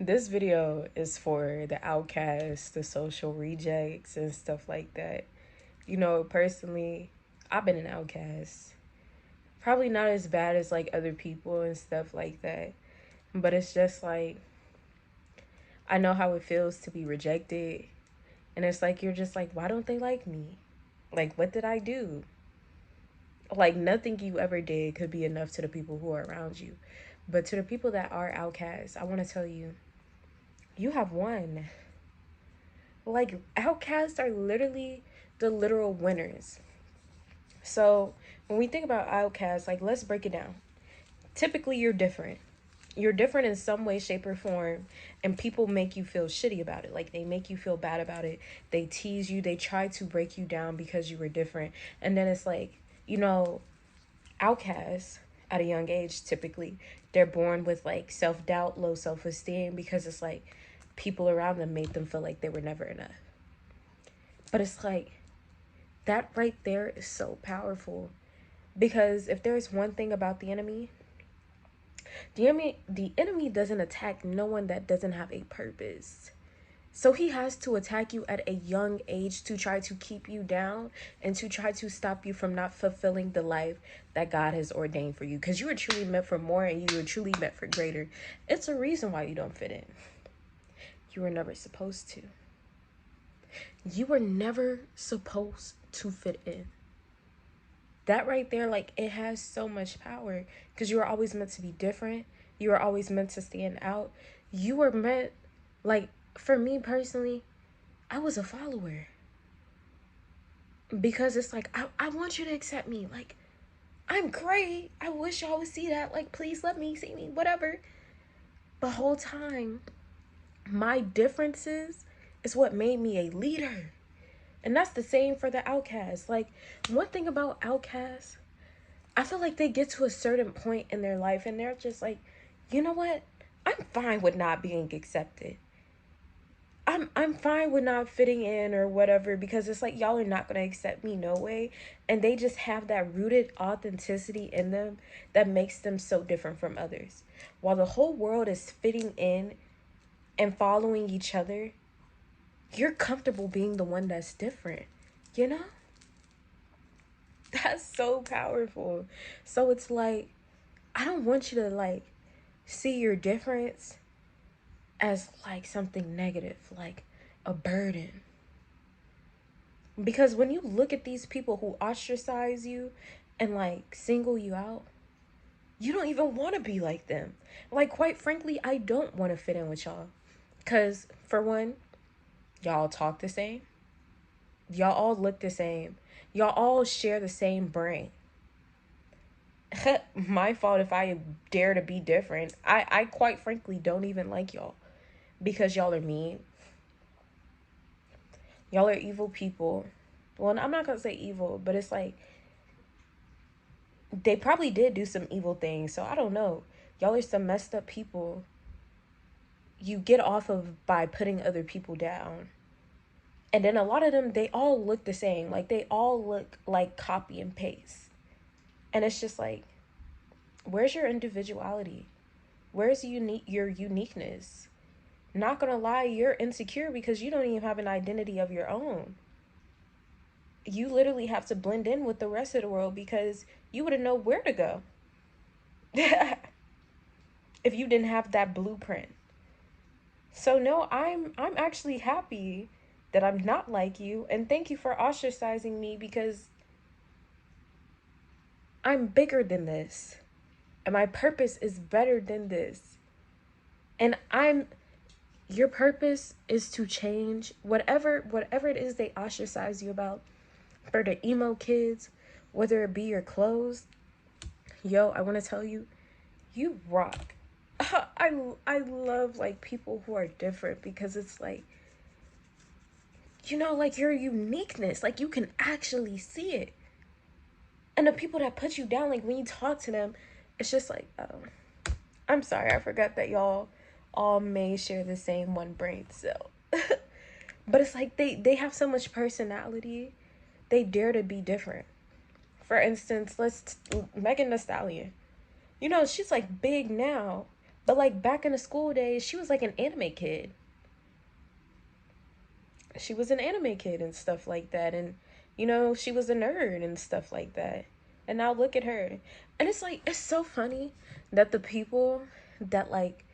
This video is for the outcasts, the social rejects, and stuff like that. Personally, I've been an outcast. Probably not as bad as like other people and stuff like that. But it's just like, I know how it feels to be rejected. And it's like, you're just like, why don't they like me? Like, what did I do? Like, nothing you ever did could be enough to the people who are around you. But to the people that are outcasts, I want to tell you, you have won. Like, outcasts are literally the literal winners. So when we think about outcasts, like, let's break it down. Typically, you're different. You're different in some way, shape, or form, and people make you feel shitty about it. Like, they make you feel bad about it. They tease you. They try to break you down because you were different. And then it's like, you know, outcasts at a young age, typically, they're born with like self doubt, low self esteem, because it's like people around them made them feel like they were never enough. But it's like, that right there is so powerful, because if there's one thing about the enemy doesn't attack no one that doesn't have a purpose. So he has to attack you at a young age to try to keep you down and to try to stop you from not fulfilling the life that God has ordained for you, because you were truly meant for more and you were truly meant for greater. It's a reason why you don't fit in. You were never supposed to. You were never supposed to fit in. That right there, like, it has so much power, because you were always meant to be different. You were always meant to stand out. You were meant, like, for me personally, I was a follower, because it's like, I want you to accept me. Like, I'm great. I wish y'all would see that. Like, please let me see me, whatever. The whole time, my differences is what made me a leader. And that's the same for the outcasts. Like, one thing about outcasts, I feel like they get to a certain point in their life and they're just like, you know what? I'm fine with not being accepted. I'm fine with not fitting in or whatever, because it's like, y'all are not gonna accept me no way. And they just have that rooted authenticity in them that makes them so different from others. While the whole world is fitting in and following each other, you're comfortable being the one that's different, you know? That's so powerful. So it's like, I don't want you to like see your difference as like something negative, like a burden. Because when you look at these people who ostracize you and like single you out, you don't even want to be like them. Like, quite frankly, I don't want to fit in with y'all. Because, for one, y'all talk the same, y'all all look the same, y'all all share the same brain. My fault if I dare to be different. I quite frankly don't even like y'all, because y'all are mean. Y'all are evil people. Well, I'm not gonna say evil, but it's like, they probably did do some evil things, so I don't know. Y'all are some messed up people. You get off of by putting other people down. And then a lot of them, they all look the same. Like, they all look like copy and paste. And it's just like, where's your individuality? Where's your uniqueness? Not gonna lie, you're insecure because you don't even have an identity of your own. You literally have to blend in with the rest of the world because you wouldn't know where to go if you didn't have that blueprint. So no, I'm actually happy that I'm not like you, and thank you for ostracizing me, because I'm bigger than this. And my purpose is better than this. And your purpose is to change whatever it is they ostracize you about. For the emo kids, whether it be your clothes, yo, I want to tell you, you rock. I love like people who are different, because it's like, like your uniqueness, like you can actually see it. And the people that put you down, like when you talk to them, it's just like, oh, I'm sorry, I forgot that y'all all may share the same one brain cell. But it's like they have so much personality, they dare to be different. For instance, Megan Thee Stallion. She's like big now, But like back in the school days, she was like an anime kid. She was an anime kid and stuff like that. And, you know, she was a nerd and stuff like that. And now look at her. And it's like, it's so funny that the people that like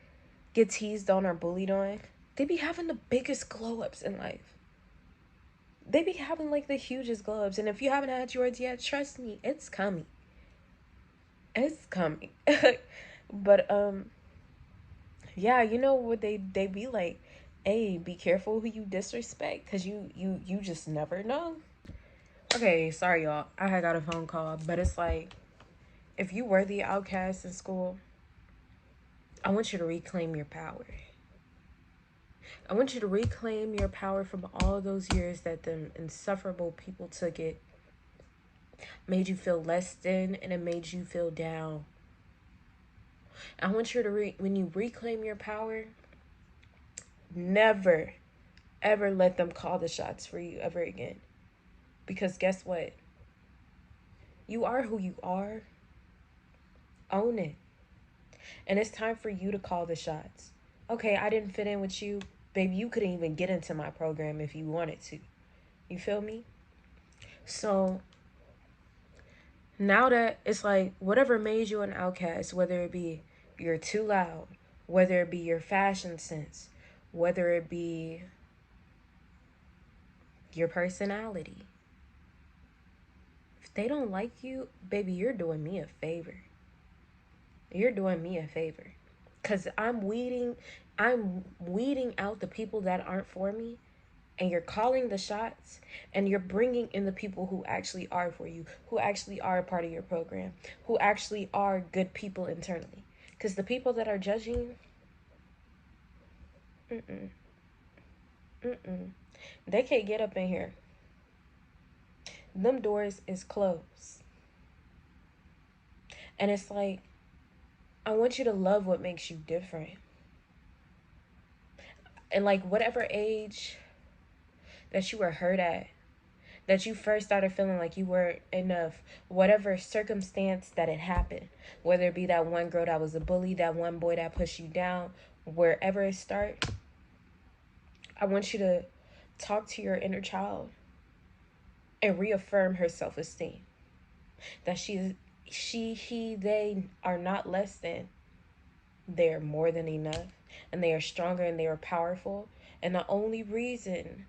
get teased on or bullied on, they be having the biggest glow ups in life. They be having like the hugest glow ups. And if you haven't had yours yet, trust me, it's coming. It's coming. But yeah, you know what they be like, hey, be careful who you disrespect, because you just never know. Okay, sorry y'all, I had got a phone call, but it's like, if you were the outcast in school, I want you to reclaim your power. I want you to reclaim your power from all those years that them insufferable people took it, made you feel less than, and it made you feel down. I want you to when you reclaim your power, never ever let them call the shots for you ever again. Because guess what? You are who you are. Own it. And it's time for you to call the shots. Okay, I didn't fit in with you. Baby, you couldn't even get into my program if you wanted to. You feel me? So now that it's like, whatever made you an outcast, whether it be you're too loud, whether it be your fashion sense, whether it be your personality, if they don't like you, baby, you're doing me a favor. You're doing me a favor. Cause I'm weeding out the people that aren't for me, and you're calling the shots, and you're bringing in the people who actually are for you, who actually are a part of your program, who actually are good people internally. Cause the people that are judging, mm-mm, mm-mm, they can't get up in here. Them doors is closed. And it's like, I want you to love what makes you different. And like, whatever age that you were hurt at, that you first started feeling like you weren't enough, whatever circumstance that it happened, whether it be that one girl that was a bully, that one boy that pushed you down, wherever it starts, I want you to talk to your inner child and reaffirm her self-esteem, that they are not less than, they are more than enough, and they are stronger, and they are powerful. And the only reason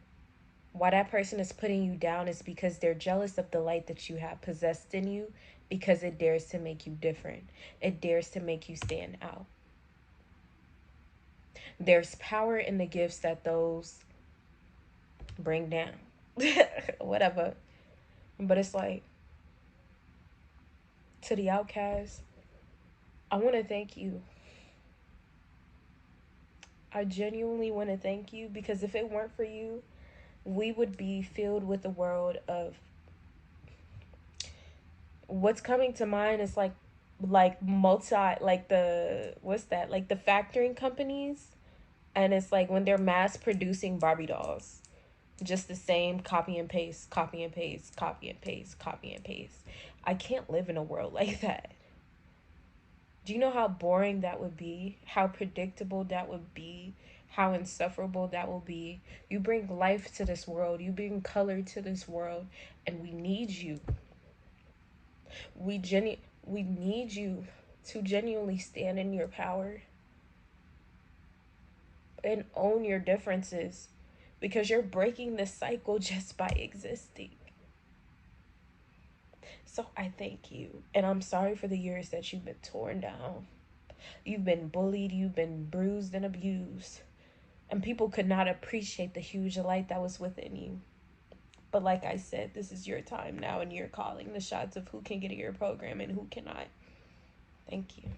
why that person is putting you down is because they're jealous of the light that you have possessed in you, because it dares to make you different. It dares to make you stand out. There's power in the gifts that those bring down. Whatever. But it's like, to the outcast, I want to thank you. I genuinely want to thank you, because if it weren't for you, we would be filled with a world of, what's coming to mind is like multi, like the, what's that, like the factoring companies. And it's like when they're mass producing Barbie dolls, just the same copy and paste, copy and paste, copy and paste, copy and paste. I can't live in a world like that. Do you know how boring that would be? How predictable that would be? How insufferable that will be? You bring life to this world, you bring color to this world, and we need you. We need you to genuinely stand in your power and own your differences, because you're breaking the cycle just by existing. So I thank you. And I'm sorry for the years that you've been torn down. You've been bullied, you've been bruised and abused. And people could not appreciate the huge light that was within you. But like I said, this is your time now, and you're calling the shots of who can get in your program and who cannot. Thank you.